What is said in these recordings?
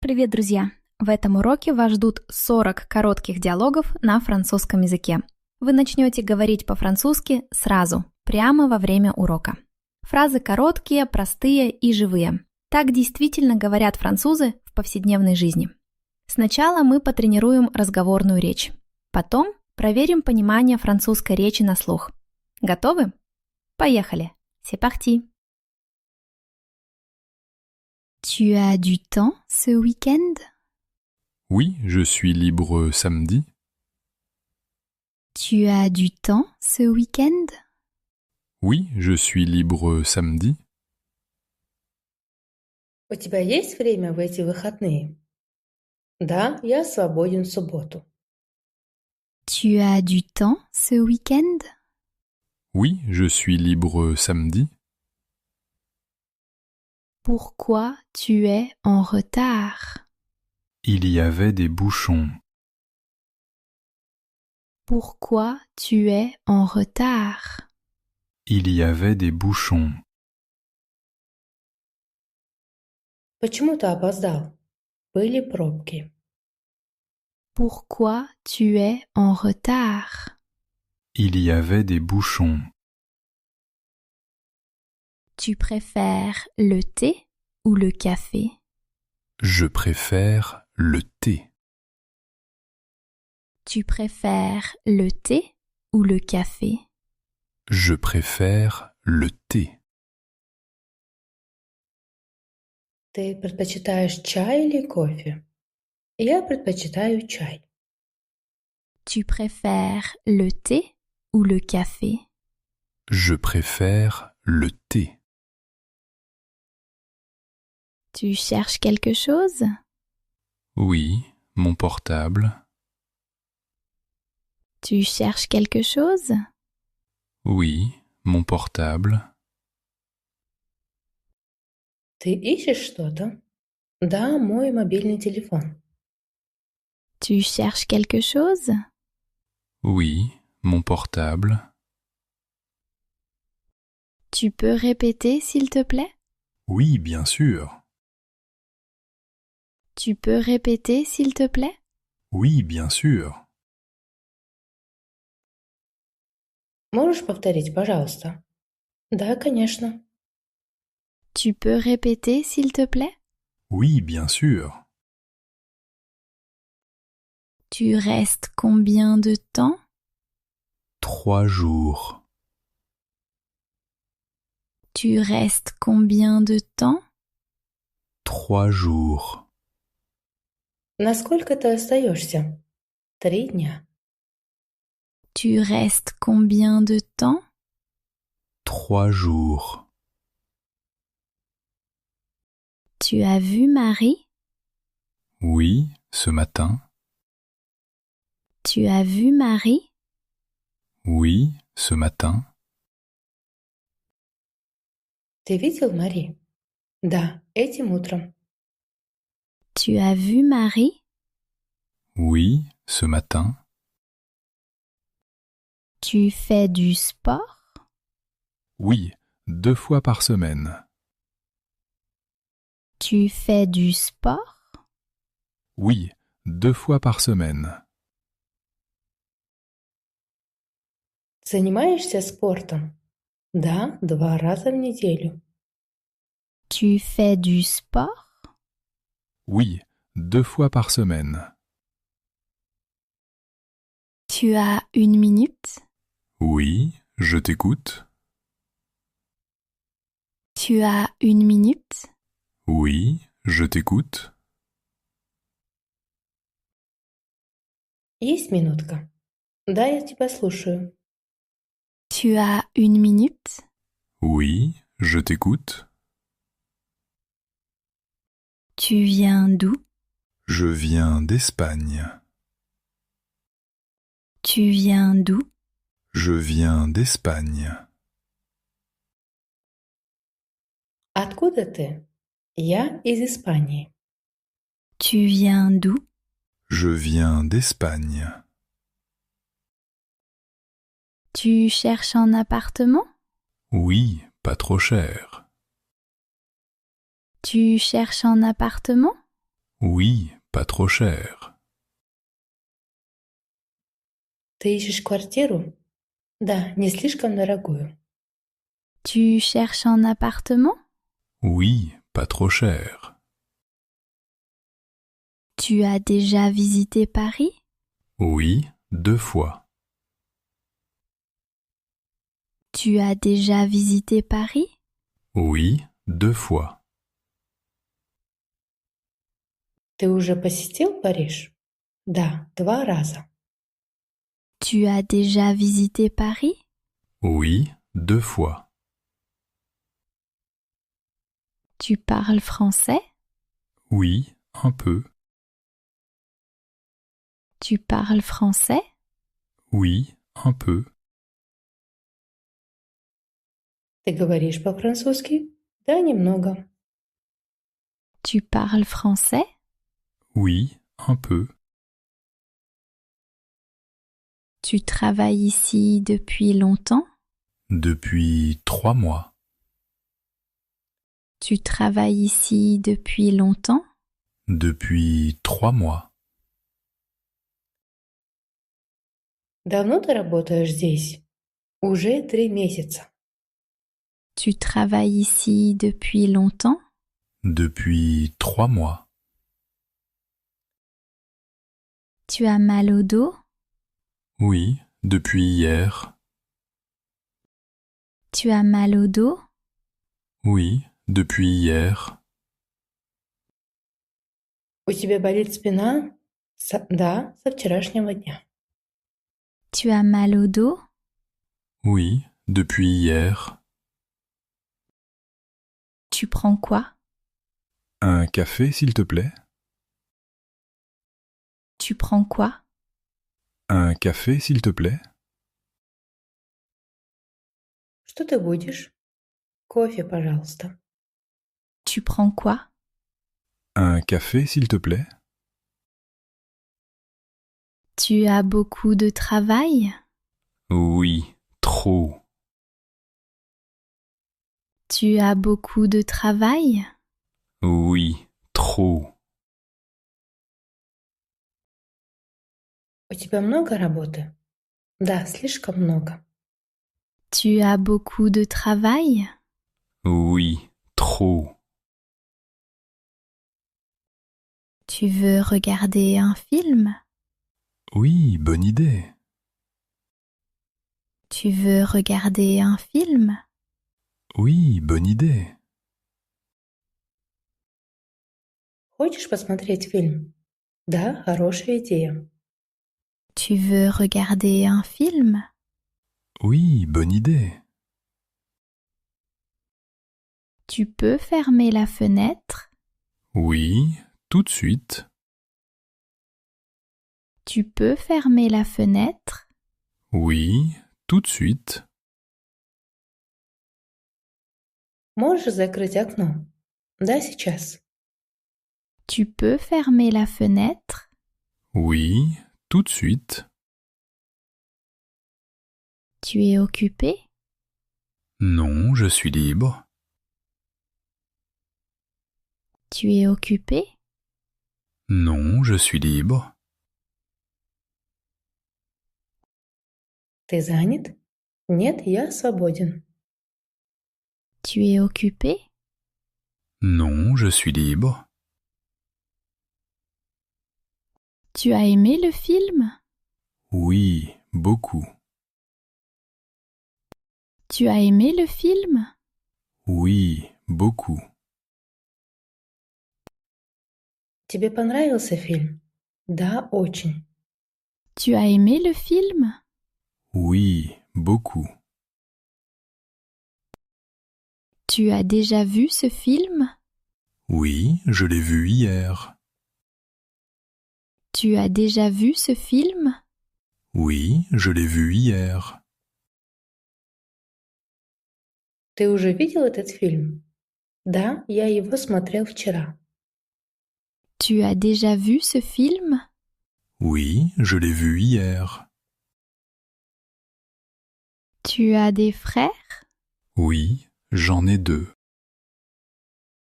Привет, друзья! В этом уроке вас ждут 40 коротких диалогов на французском языке. Вы начнете говорить по-французски сразу, прямо во время урока. Фразы короткие, простые и живые. Так действительно говорят французы в повседневной жизни. Сначала мы потренируем разговорную речь. Потом проверим понимание французской речи на слух. Готовы? Поехали! C'est parti! Tu as du temps ce week-end? Oui, je suis libre samedi. Tu as du temps ce week-end? Oui, je suis libre samedi. У тебя есть время в эти выходные? Да, я свободен в субботу. Tu as du temps ce week-end? Oui, je suis libre samedi. Pourquoi tu es en retard? Il y avait des bouchons. Pourquoi tu es en retard? Il y avait des bouchons. Почему ты опоздал? Были пробки. Pourquoi tu es en retard? Il y avait des bouchons. Tu préfères le thé ou le café? Je préfère le thé. Tu préfères le thé ou le café? Je préfère le thé. Ты предпочитаешь чай или кофе? Я предпочитаю чай. Tu préfères le thé ou le café? Je préfère le thé. Tu cherches quelque chose? Oui, mon portable. Tu cherches quelque chose? Oui, mon portable. Ты ищешь что-то? Да, мой мобильный телефон. Tu cherches quelque chose? Oui, mon portable. Tu peux répéter s'il te plaît? Oui, bien sûr. Tu peux répéter s'il te plaît? Oui, bien sûr. Можешь повторить, пожалуйста? Да, конечно. Tu peux répéter s'il te plaît? Oui, bien sûr. Tu restes combien de temps? 3 jours. Tu restes combien de temps? 3 jours. Насколько ты остаешься? 3 дня. Tu restes combien de temps? 3 jours. Tu as vu Marie? Oui, ce matin. Tu as vu Marie? Oui, ce matin. Ты видел Мари? Да, этим утром. Tu as vu Marie? Oui, ce matin. Tu fais du sport? Oui, 2 fois par semaine. Tu fais du sport? Oui, 2 fois par semaine. Занимаешься спортом? Да, 2 раза в неделю. Tu fais du sport? Oui, 2 fois par semaine. Tu as 1 minute? Oui, je t'écoute. Tu as 1 minute? Oui, je t'écoute. Есть минутка? Да, я тебя слушаю. Tu as 1 minute? Oui, je t'écoute. Tu viens d'où? Je viens d'Espagne. Tu viens d'où? Je viens d'Espagne. Откуда ты? Я из Испании. Tu viens d'où? Je viens d'Espagne. Tu cherches un appartement? Oui, pas trop cher. Tu cherches un appartement? Oui, pas trop cher. Ты ищешь квартиру? Да, не слишком дорогую. Tu cherches un appartement? Oui, pas trop cher. Tu as déjà visité Paris? Oui, 2 fois. Tu as déjà visité Paris? Oui, 2 fois. Ты уже посетил Париж? Да, 2 раза. Tu as déjà visité Paris? Oui, 2 fois. Tu parles français? Oui, un peu. Tu parles français? Oui, un peu. Ты говоришь по-французски? Да, немного. Tu parles français? Oui, un peu. Tu travailles ici depuis longtemps? Depuis 3 mois. Tu travailles ici depuis longtemps? Depuis 3 mois. Давно ты работаешь здесь? Уже 3 месяца. Tu travailles ici depuis longtemps? Depuis 3 mois. Tu as mal au dos? Oui, depuis hier. Tu as mal au dos? Oui, depuis hier. У тебя болит спина? Да, со вчерашнего дня. Tu as mal au dos? Oui, depuis hier. Tu prends quoi? Un café, s'il te plaît? Tu prends quoi? Un café, s'il te plaît? Что ты будешь? Кофе, пожалуйста. Tu prends quoi? Un café, s'il te plaît? Tu as beaucoup de travail? Oui, trop. Tu as beaucoup de travail? Oui, trop. У тебя много работы? Да, слишком много. Tu as beaucoup de travail? Oui, trop. Tu veux regarder un film? Oui, bonne idée. Tu veux regarder un film? Oui, bonne idée. Хочешь посмотреть фильм? Да, хорошая идея. Tu veux regarder un film? Oui, bonne idée. Tu peux fermer la fenêtre? Oui, tout de suite. Tu peux fermer la fenêtre? Oui, tout de suite. Можешь закрыть окно? Да, сейчас. Tu peux fermer la fenêtre? Oui, tout de suite. Tu es occupé? Non, je suis libre. Tu es occupé? Non, je suis libre. Ты занят? Нет, я свободен. Tu es occupé? Non, je suis libre. Tu as aimé le film? Oui, beaucoup. Tu as aimé le film? Oui, beaucoup. Тебе понравился фильм? Да, очень. Tu as aimé le film? Oui, beaucoup. Tu as déjà vu ce film? Oui, je l'ai vu hier. Tu as déjà vu ce film? Oui, je l'ai vu hier. Ты уже видел этот фильм? Да, я его смотрел вчера. Tu as déjà vu ce film? Oui, je l'ai vu hier. Tu as des frères? Oui, j'en ai 2.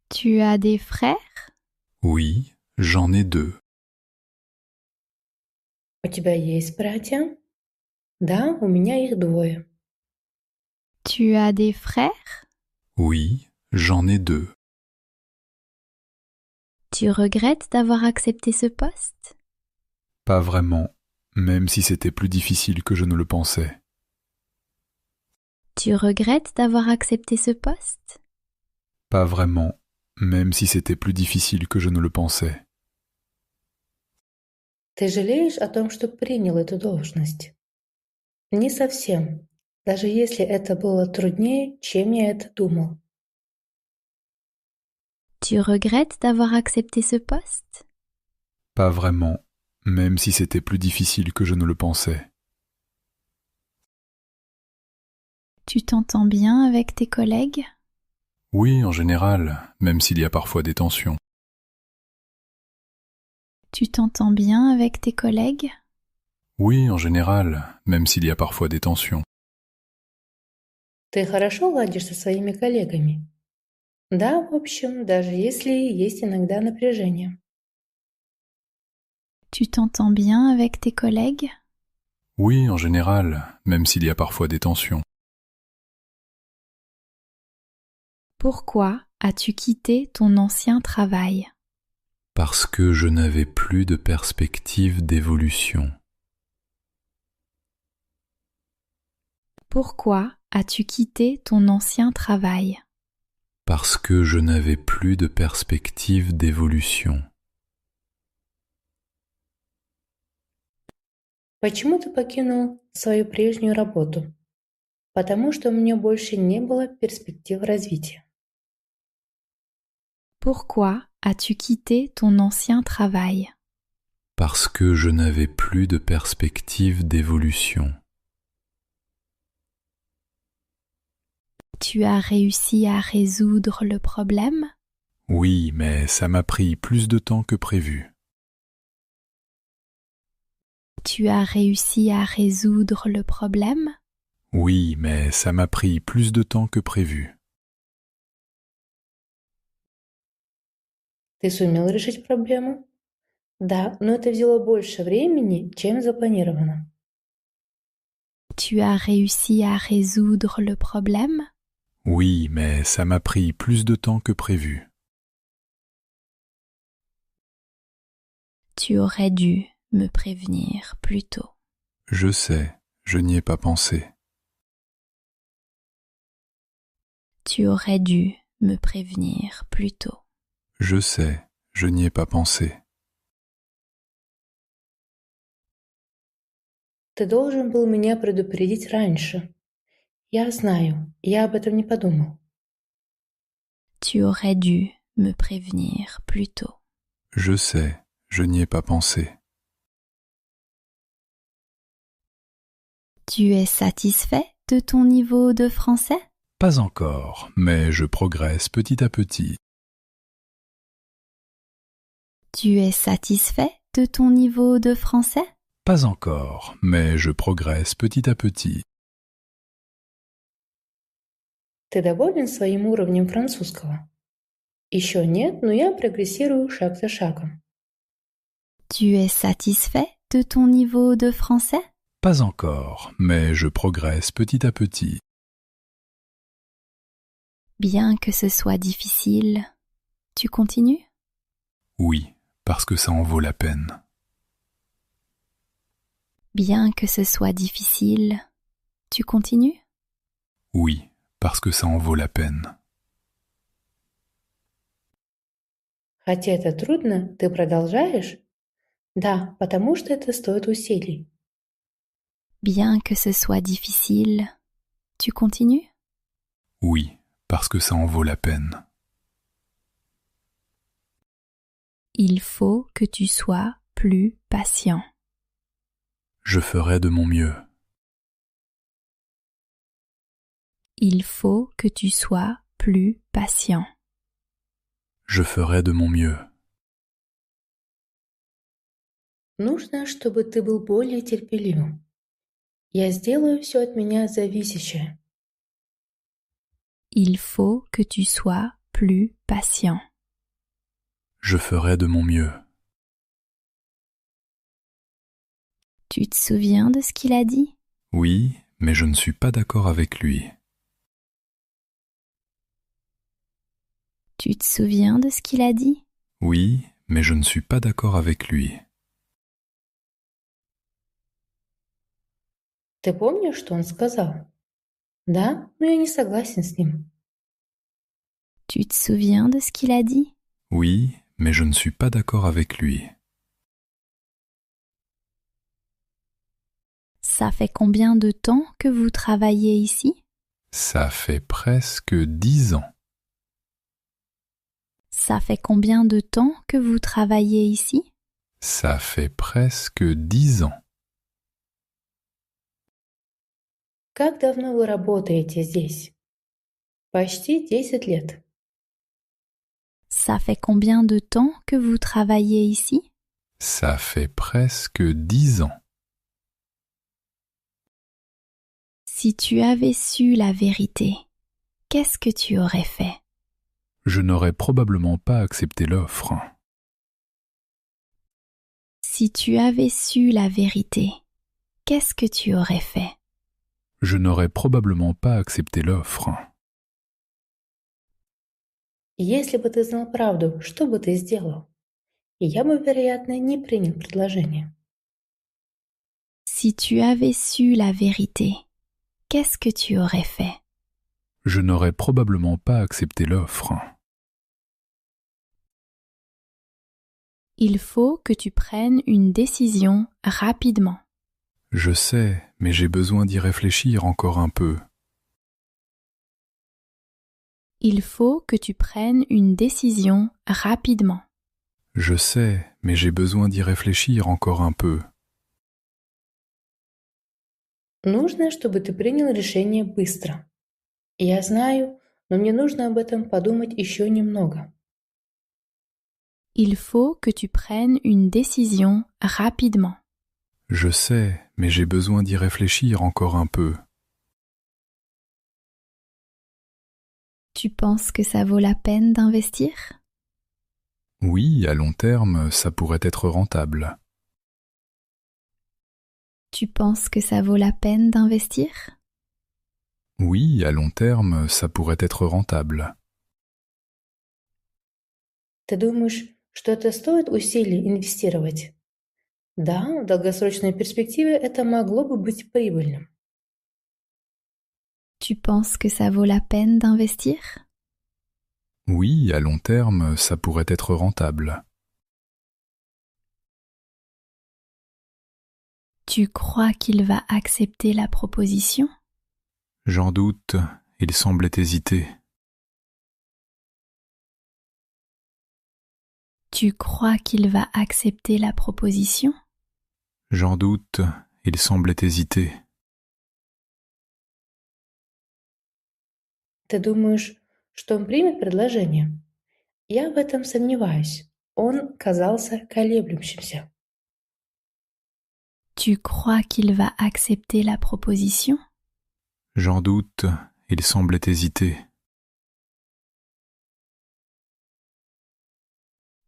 Tu as des frères? Oui, j'en ai deux. У тебя есть братья? Да, у меня их двое. Tu as des frères? Oui, j'en ai deux. Tu regrettes d'avoir accepté ce poste? Pas vraiment, même si c'était plus difficile que je ne le pensais. Tu regrettes d'avoir accepté ce poste? Pas vraiment, même si c'était plus difficile que je ne le pensais. Ты жалеешь о том, что принял эту должность? Не совсем, даже если это было труднее, чем я это думал. Tu regrettes d'avoir accepté ce poste? Pas vraiment, même si c'était plus difficile que je ne le pensais. Tu t'entends bien avec tes collègues? Oui, en général, même s'il y a parfois des tensions. Tu t'entends bien avec tes collègues? Oui, en général, même s'il y a parfois des tensions. Ты хорошо ладишь со своими коллегами? Да, в общем, даже если есть иногда напряжение. Tu t'entends bien avec tes collègues? Oui, en général, même s'il y a parfois des tensions. Pourquoi as-tu quitté ton ancien travail? Parce que je n'avais plus de perspective d'évolution. Pourquoi as-tu quitté ton ancien travail? Parce que je n'avais plus de perspective d'évolution. Почему ты покинул свою прежнюю работу? Потому что у меня больше не было перспектив развития. Pourquoi as-tu quitté ton ancien travail? Parce que je n'avais plus de perspective d'évolution. Tu as réussi à résoudre le problème? Oui, mais ça m'a pris plus de temps que prévu. Tu as réussi à résoudre le problème? Oui, mais ça m'a pris plus de temps que prévu. Ты сумел решить проблему? Да, но это взяло больше времени, чем запланировано. Tu as réussi à résoudre le problème? Oui, mais ça m'a pris plus de temps que prévu. Tu aurais dû me prévenir plus tôt. Je sais, je n'y ai pas pensé. Tu aurais dû me prévenir plus tôt. Je sais, je n'y ai pas pensé. Ты должен был меня предупредить раньше. Я знаю, я об этом не подумал. Tu aurais dû me prévenir plus tôt. Je sais, je n'y ai pas pensé. Tu es satisfait de ton niveau de français? Pas encore, mais je progresse petit à petit. Tu es satisfait de ton niveau de français? Pas encore, mais je progresse petit à petit. Ты доволен своим уровнем французского? Еще нет, но я прогрессирую шаг за шагом. Tu es satisfait de ton niveau de français? Pas encore, mais je progresse petit à petit. Bien que ce soit difficile, tu continues? Oui, parce que ça en vaut la peine. Bien que ce soit difficile, tu continues? Oui, parce que ça en vaut la peine. Хотя это трудно, ты продолжаешь? Да, потому что это стоит усилий. Bien que ce soit difficile, tu continues? Oui, parce que ça en vaut la peine. Il faut que tu sois plus patient. Je ferai de mon mieux. Il faut que tu sois plus patient. Je ferai de mon mieux. Нужно, чтобы ты был более терпеливым. Я сделаю все от меня зависящее. Il faut que tu sois plus patient. Je ferai de mon mieux. Tu te souviens de ce qu'il a dit? Oui, mais je ne suis pas d'accord avec lui. Tu te souviens de ce qu'il a dit? Oui, mais je ne suis pas d'accord avec lui. Ты помнишь, что он сказал? Да, но я не согласен с ним. Tu te souviens de ce qu'il a dit? Oui, mais je ne suis pas d'accord avec lui. Ça fait combien de temps que vous travaillez ici? Ça fait presque 10 ans. Ça fait combien de temps que vous travaillez ici? Ça fait presque 10 ans. Как давно вы работаете здесь? Почти 10 лет. Ça fait combien de temps que vous travaillez ici? Ça fait presque 10 ans. Si tu avais su la vérité, qu'est-ce que tu aurais fait? Je n'aurais probablement pas accepté l'offre. Si tu avais su la vérité, qu'est-ce que tu aurais fait? Je n'aurais probablement pas accepté l'offre. Если бы ты знал правду, что бы ты сделал? Я бы, вероятно, не принял предложение. Si tu avais su la vérité, qu'est-ce que tu aurais fait? Je n'aurais probablement pas accepté l'offre. Il faut que tu prennes une décision rapidement. Je sais, mais j'ai besoin d'y réfléchir encore un peu. Il faut que tu prennes une décision rapidement. Je sais, mais j'ai besoin d'y réfléchir encore un peu. Нужно, чтобы ты принял решение быстро. Я знаю, но мне нужно об этом подумать еще немного. Il faut que tu prennes une décision rapidement. Je sais, mais j'ai besoin d'y réfléchir encore un peu. Tu penses que ça vaut la peine d'investir? Oui, à long terme, ça pourrait être rentable. Tu penses que ça vaut la peine d'investir? Oui, à long terme, ça pourrait être rentable. Ты думаешь, что это стоит усилий инвестировать? Да, в долгосрочной перспективе это могло бы быть прибыльным. Tu penses que ça vaut la peine d'investir? Oui, à long terme, ça pourrait être rentable. Tu crois qu'il va accepter la proposition? J'en doute, il semblait hésiter. Tu crois qu'il va accepter la proposition? J'en doute, il semblait hésiter. Ты думаешь, что он примет предложение? Я в этом сомневаюсь. Он казался колеблющимся. Tu crois qu'il va accepter la proposition? J'en doute, il semblait hésiter.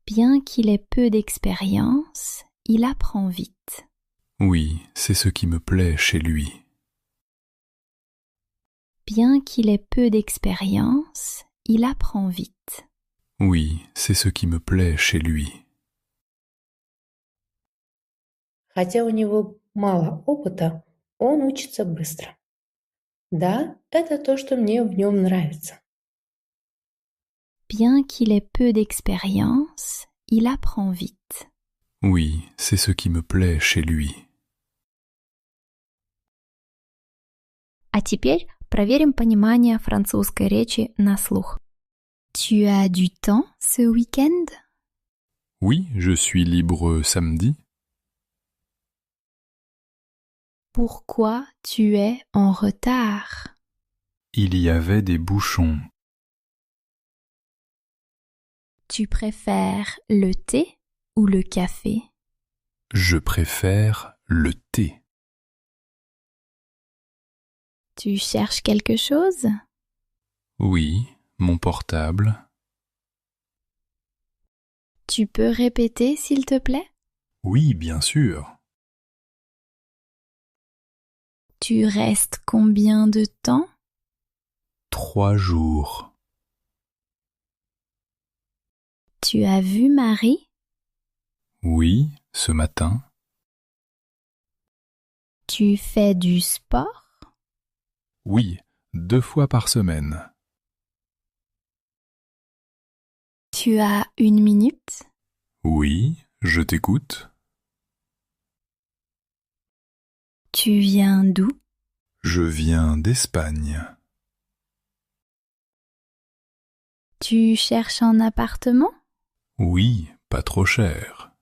Bien qu'il ait peu d'expérience, il apprend vite. Oui, c'est ce qui me plaît chez lui. Bien qu'il ait peu d'expérience, il apprend vite. Oui, c'est ce qui me plaît chez lui. Хотя у него мало опыта, он учится быстро. Да, это то, что мне в нем нравится. Bien qu'il ait peu d'expérience, il apprend vite. Oui, c'est ce qui me plaît chez lui. А теперь проверим понимание французской речи на слух. Tu as du temps ce week-end? Oui, je suis libre samedi. Pourquoi tu es en retard? Il y avait des bouchons. Tu préfères le thé ou le café? Je préfère le thé. Tu cherches quelque chose? Oui, mon portable. Tu peux répéter s'il te plaît? Oui, bien sûr. Tu restes combien de temps? 3 jours. Tu as vu Marie? Oui, ce matin. Tu fais du sport? Oui, 2 fois par semaine. Tu as 1 minute? Oui, je t'écoute. Tu viens d'où? Je viens d'Espagne. Tu cherches un appartement? Oui, pas trop cher.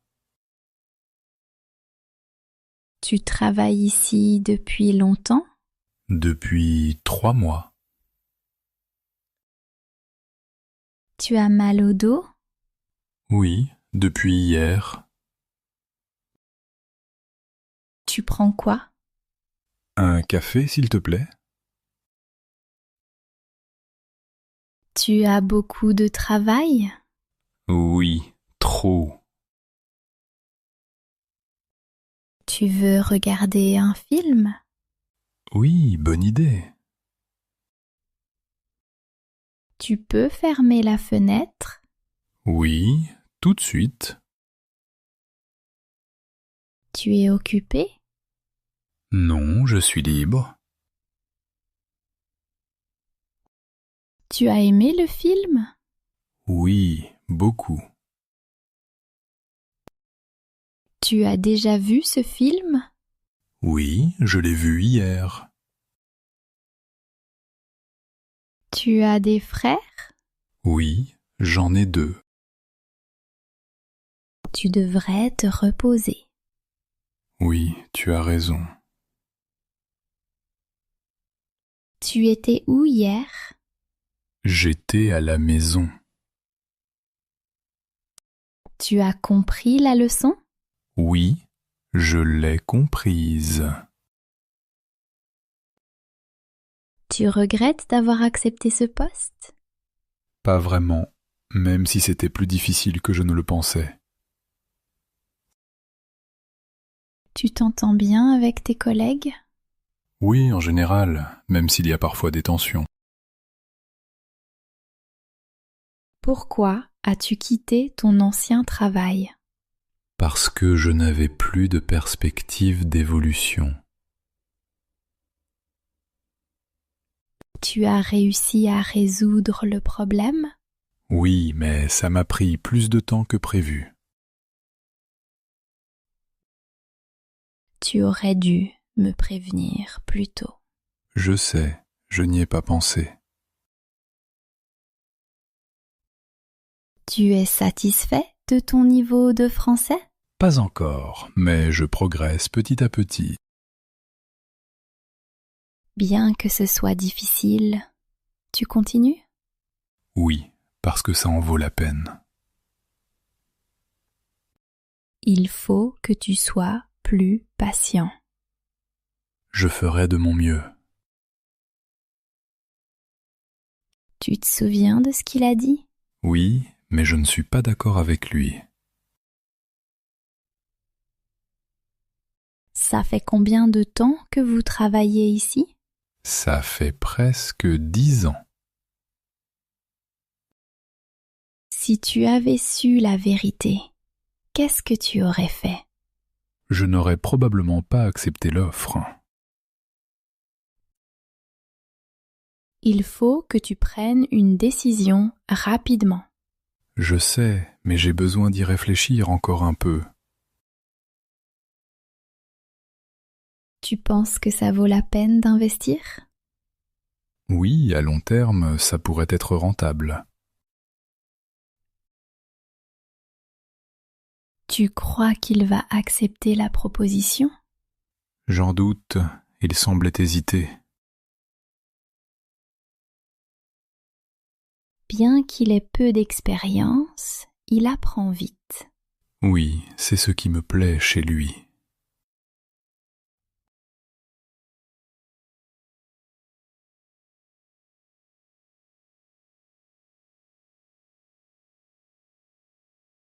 Tu travailles ici depuis longtemps? Depuis 3 mois. Tu as mal au dos? Oui, depuis hier. Tu prends quoi? Un café, s'il te plaît? Tu as beaucoup de travail? Oui, trop. Tu veux regarder un film? Oui, bonne idée. Tu peux fermer la fenêtre? Oui, tout de suite. Tu es occupé? Non, je suis libre. Tu as aimé le film? Oui, beaucoup. Tu as déjà vu ce film? Oui, je l'ai vu hier. Tu as des frères? Oui, j'en ai 2. Tu devrais te reposer. Oui, tu as raison. Tu étais où hier? J'étais à la maison. Tu as compris la leçon? Oui, je l'ai comprise. Tu regrettes d'avoir accepté ce poste? Pas vraiment, même si c'était plus difficile que je ne le pensais. Tu t'entends bien avec tes collègues? Oui, en général, même s'il y a parfois des tensions. Pourquoi as-tu quitté ton ancien travail? Parce que je n'avais plus de perspective d'évolution. Tu as réussi à résoudre le problème? Oui, mais ça m'a pris plus de temps que prévu. Tu aurais dû me prévenir plus tôt. Je sais, je n'y ai pas pensé. Tu es satisfait de ton niveau de français? Pas encore, mais je progresse petit à petit. Bien que ce soit difficile, tu continues? Oui, parce que ça en vaut la peine. Il faut que tu sois plus patient. Je ferai de mon mieux. Tu te souviens de ce qu'il a dit? Oui, mais je ne suis pas d'accord avec lui. Ça fait combien de temps que vous travaillez ici? Ça fait presque 10 ans. Si tu avais su la vérité, qu'est-ce que tu aurais fait? Je n'aurais probablement pas accepté l'offre. Il faut que tu prennes une décision rapidement. Je sais, mais j'ai besoin d'y réfléchir encore un peu. Tu penses que ça vaut la peine d'investir? Oui, à long terme, ça pourrait être rentable. Tu crois qu'il va accepter la proposition? J'en doute, il semblait hésiter. Bien qu'il ait peu d'expérience, il apprend vite. Oui, c'est ce qui me plaît chez lui.